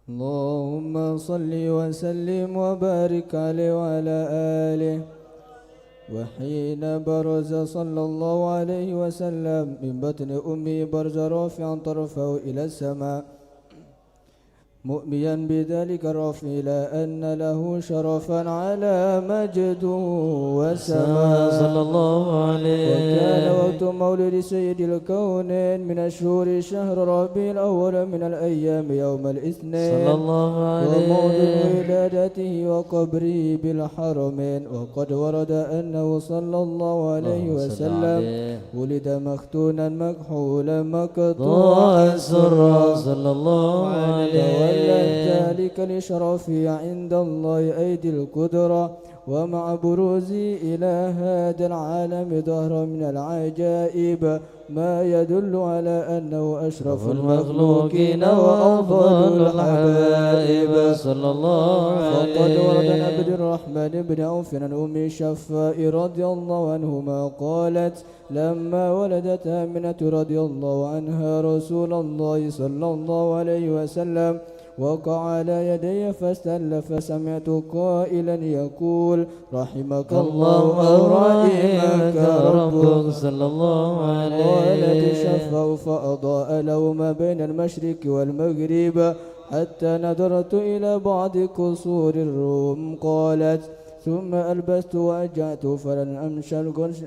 اللهم صل وسلم وبارك عليه وعلى آله وحين برز صلى الله عليه وسلم من بطن أمه برز رافعا طرفه إلى السماء مؤميا بذلك الرفع إلى أن له شرفا على مجد وسماء صلى الله عليه وكان وقت مولد سيد الكونين من الشهور شهر ربيع الأول من الأيام يوم الاثنين صلى الله عليه وموضع ولادته وقبره بالحرمين وقد ورد أنه صلى الله عليه وسلم ولد مختونا مكحولا مقطوعا السر صلى الله عليه ذلك لشرفي عند الله أيدي القدرة ومع بروزي إلى هذا العالم ظهر من العجائب ما يدل على أنه أشرف المخلوقين وأفضل الحبائب صلى الله عليه. فقد ورد عن عبد الرحمن بن عوف عن أم شفاء رضي الله عنهما قالت لما ولدت آمنة رضي الله عنها رسول الله صلى الله عليه وسلم وقع على يدي فاستل فسمعت قائلا يقول رحمك الله أو رحمك ربك صلى الله عليه. قالت شفاء فأضاء له ما بين المشرق والمغرب حتى نظرت إلى بعض قصور الروم. قالت ثم ألبست وأجعت فلن أمشى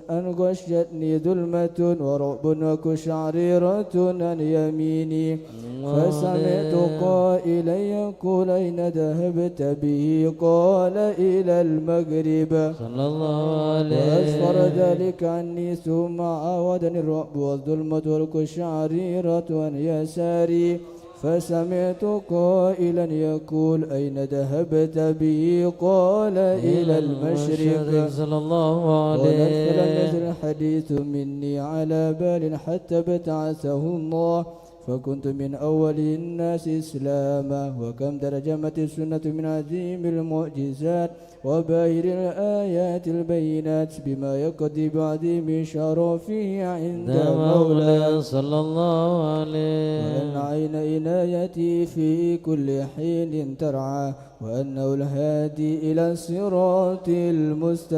أن غشتني ظلمة ورعب وكشعريرة عن يميني فسمعت قائلا يقول أين ذهبت به؟ قال إلى المغرب صلى الله عليه. وأسفر ذلك عني ثم عاودني الرعب والظلمة والكشعريرة عن يساري فسمعت قائلا يقول أين ذهبت به؟ قال إلى المشرق صلى الله ولم عليه. يزل الحديث مني على بال حتى ابتعثه الله فكنت من أول الناس إسلاما. وكم ترجمت السنة من عظيم المعجزات وباهر الآيات البينات بما يقضي بعظيم شرفه عند مولاي صلى الله عليه. وأن عين عنايتي في كل حين ترعى وأنه الهادي إلى الصراط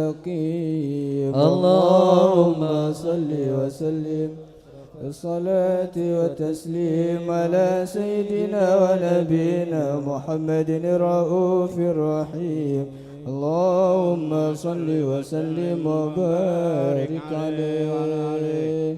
المستقيم. اللهم صل وسلم الصلاة والتسليم على سيدنا ونبينا محمد الرؤوف الرحيم. اللهم صل وسلم وبارك عليه.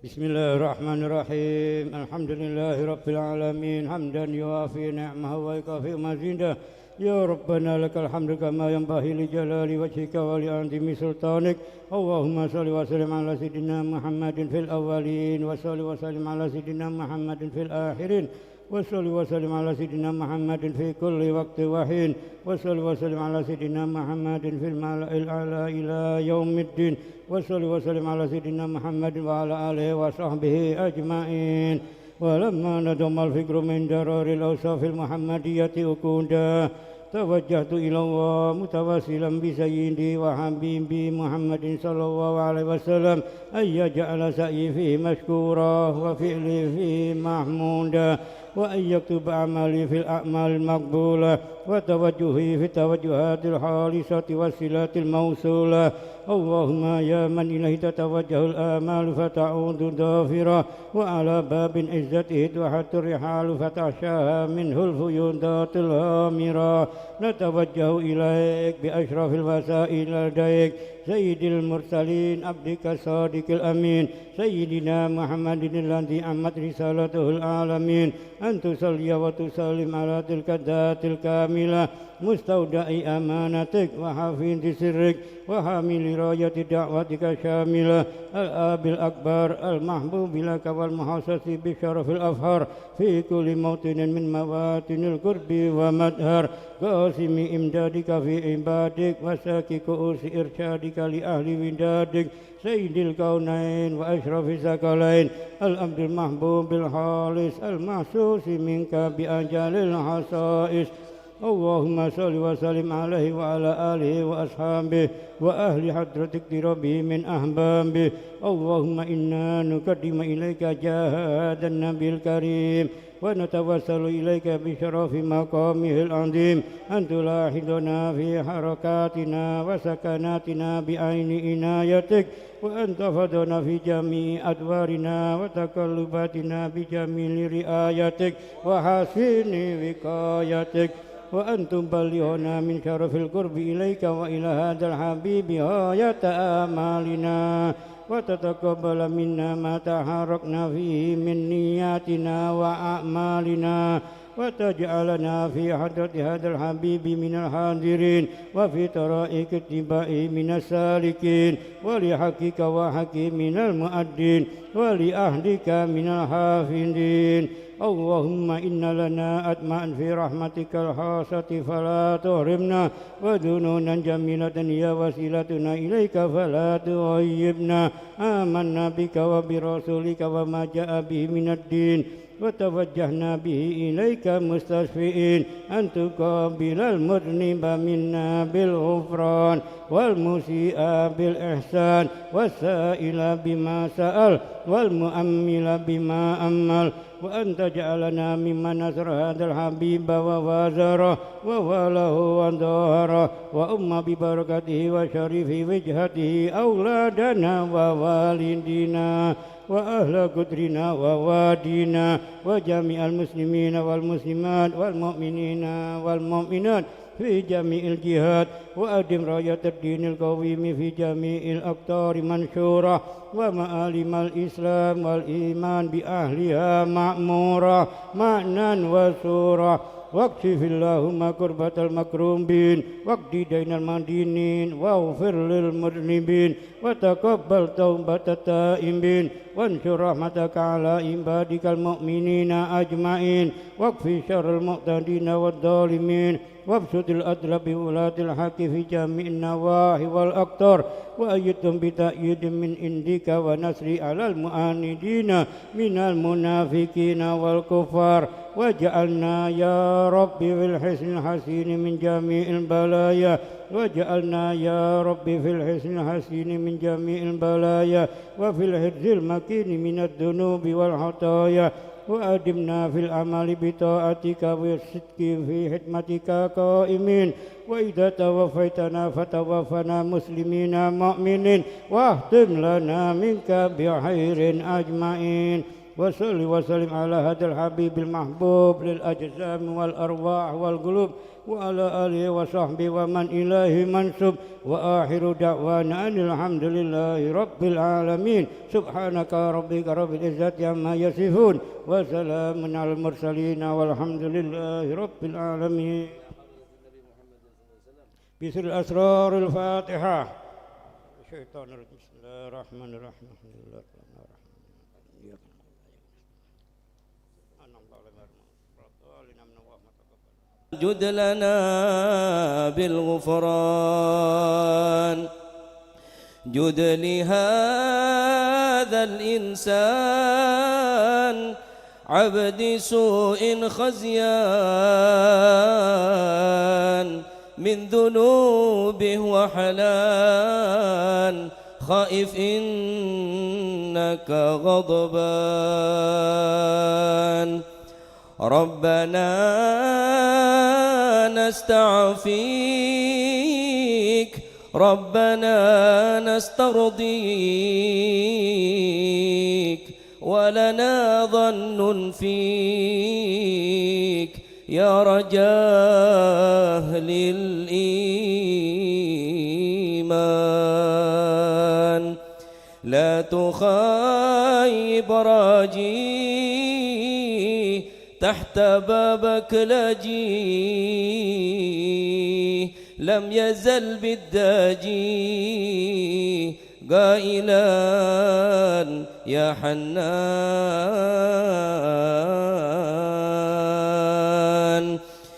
بسم الله الرحمن الرحيم. الحمد لله رب العالمين حمدا يوافي نعمه ويكافئ مزيده. يا ربنا لك الحمد كما ينبغي لجلال وجهك ولعظيم سلطانك. اللهم صل وسلم على سيدنا محمد في الأولين وصل وسلم على سيدنا محمد في الآخرين وصل وسلم على سيدنا محمد في كل وقت وحين وصل وسلم على سيدنا محمد في الملأ الأعلى إلى يوم الدين وصل وسلم على سيدنا محمد وعلى آله وصحبه أجمعين. ولما ندم الفكر من درار الأوصاف المحمدية أكودا توجهت إلى الله متوسلا بسيدي وحبيبي محمد صلى الله عليه وسلم أن يجعل سعي فيه مشكورا وفعلي فيه محمودا وأن يكتب أعمالي في الأعمال المقبولة وتوجهي في التوجهات الخالصة والصلات الموصولة. اللهم يا من إليه تتوجه الآمال فتعود ضافرة وعلى باب عزته تحت الرحال فتعشاها منه الفيوضات الهامرة نتوجه إليك بأشرف الوسائل لديك سيد المرسلين عبدك الصادق الأمين سيدنا محمد الذي عمت رسالته العالمين أن تصلي وتسلم على تلك الذات الكاملة مستودع أمانتك وحافظ سرك وحامل راية دعوتك الشاملة الآب الأكبر المحبوب لك والمحسس بشرف الأفهار في كل موطن من مواطن القرب ومدهر قاسم إمدادك في عبادك وساكي كؤوس إرشادك لأهل ودادك سيد الكونين وأشرف الثقلين العبد المحبوب الخالص المحسوس منك بأجل الخصائص. اللهم صل وسلم عليه وعلى آله وأصحابه وأهل حضرتك ربه من أحبابه. اللهم إنا نقدم إليك جاه هذا النبي الكريم ونتوسل إليك بشرف مقامه العظيم أن تلاحظنا في حركاتنا وسكناتنا بعين عنايتك وأن تفضنا في جميع أدوارنا وتقلباتنا بجميل رعايتك وحسن وقايتك وأن تبلغنا من شرف القرب إليك وإلى هذا الحبيب غاية آمالنا وتتقبل منا ما تحركنا فيه من نياتنا وأعمالنا وتجعلنا في حضرة هذا الحبيب من الحاضرين وفي طرائق اتباعه من السالكين ولحقك وحق من المؤدين ولأهلك من الحافظين. اللهم إن لنا أطماعا في رحمتك الخاصة فلا تحرمنا وذنونا جميلة هي وسيلتنا إليك فلا تغيبنا آمنا بك وبرسولك وما جاء به من الدين وتوجهنا به إليك مستشفئين أن تقابل المذنب منا بالغفران والمسيء بالإحسان والسائل بما سأل والمؤمل بما أمل وأن تجعلنا ممن نصر هذا الحبيب ووازره وواله وظهره وأم ببركته وشريف وجهته أولادنا ووالدينا وأهل قدرنا ووادينا وجميع المسلمين والمسلمات والمؤمنين والمؤمنات في جميع الجهات وأدم راية الدين القويم في جميع الأقطار منشورة ومعالم الإسلام والإيمان بأهلها مأمورة معنى وسورة واكشف اللهم كربة المكروبين واقض دين المدينين واغفر للمذنبين وتقبل توبة التائبين وانشر رحمتك على عبادك المؤمنين أجمعين واكفي شر المعتدين والظالمين وابسط الأدل بولاة الحق في جميع النواحي والأقطار وأيدهم بتأييد من عندك ونصر على المعاندين من المنافقين والكفار واجعلنا يا رب في الحسن الحسين من جميع البلايا واجعلنا يا رب في الحسن الحسين من جميع البلايا وفي الحرز المكين من الذنوب والخطايا وأدمنا في العمل بطاعتك والصدق في حكمتك قائمين وإذا توفيتنا فتوفنا مسلمين مؤمنين واختم لنا منك بخير أجمعين وصل وسلم على هذا الحبيب المحبوب للأجسام والأرواح والقلوب وعلى آله وصحبه ومن إليه منسوب وآخر دعوانا أن الحمد لله رب العالمين سبحانك ربك رب العزة عما يصفون وسلام على المرسلين والحمد لله رب العالمين. بسر أسرار الفاتحة. الشيطان الرجيم. بسم الله الرحمن الرحيم. الحمد لله رب العالمين. جد لنا بالغفران جد لهذا الإنسان عبد سوء خزيان من ذنوبه وحلان خائف إنك غضبان ربنا نستعفيك ربنا نسترضيك ولنا ظن فيك يا رجاء للإيمان لا تخيب راجي تحت بابك لاجي لم يزل بالداجي قائلا يا حنان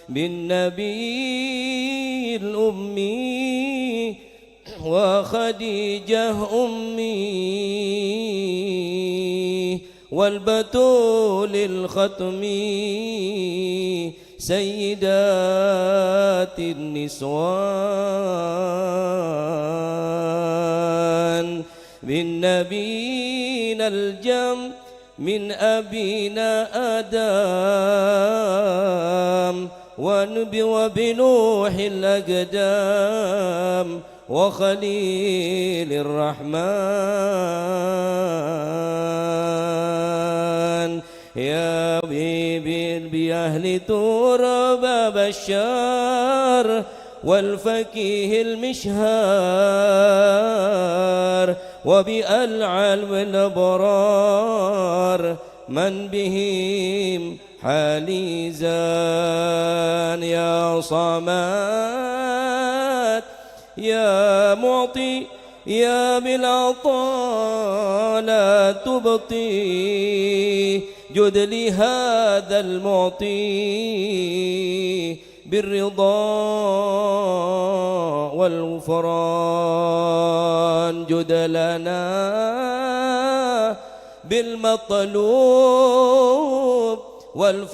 بالنبي الأمي وخديجة أمي والبتول الختمي سيدات النسوان بالنبينا الجم من أبينا آدم وبنوح الأقدام وخليل الرحمن يا بيبي بأهل تربة بشار والفقيه المشهار وبالعلم الأبرار من بهم حالي زان يا صمد يا معطي يا بالعطاء لا تبطي جد لهذا المعطي بالرضا والغفران جد لنا بالمطلوب والفضل